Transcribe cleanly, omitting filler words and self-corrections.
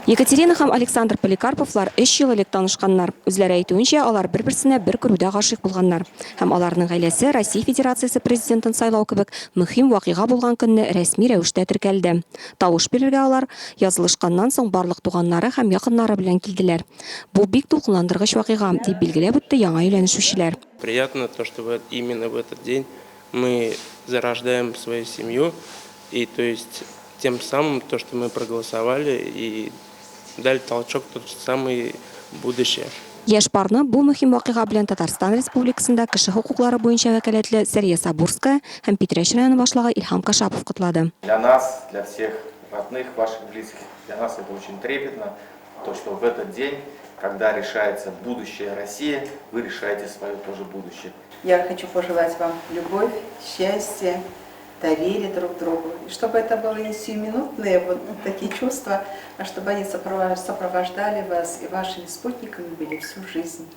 Екатерина һәм Александр Поликарповлар 3 ел элек танышканнар. Үзләре әйтүенчә, алар бер-берсенә бер күрүдә гашыйк булганнар. Һәм аларның гаиләсе Россия Федерациясе президентын сайлау кебек мөһим вакыйга булган көнне рәсми рәвештә теркәлде. Тавыш бирергә алар язылышканнан соң барлык туганнары һәм якыннары белән килделәр. Бу бик дулкынландыргыч вакыйга, дип билгеләп үтте яңа өйләнешүчеләр. Приятно то, что именно в этот день мы зарождаем свою семью, и то есть тем самым то, что мы проголосовали и дали толчок тот же самый будущее. Яшь парны бу мөһим вакыйга белән Татарстан Республикасында кеше хукуклары буенча вәкаләтле Сәрия Сабурская һәм Питрәч районы башлыгы Илһам Кашапов котлады. Для нас, для всех родных, ваших близких, для нас это очень трепетно, то, что в этот день, когда решается будущее России, вы решаете свое тоже будущее. Я хочу пожелать вам любовь, счастья, доверие друг к другу. И чтобы это были не сиюминутные вот такие чувства, а чтобы они сопровождали вас и вашими спутниками были всю жизнь.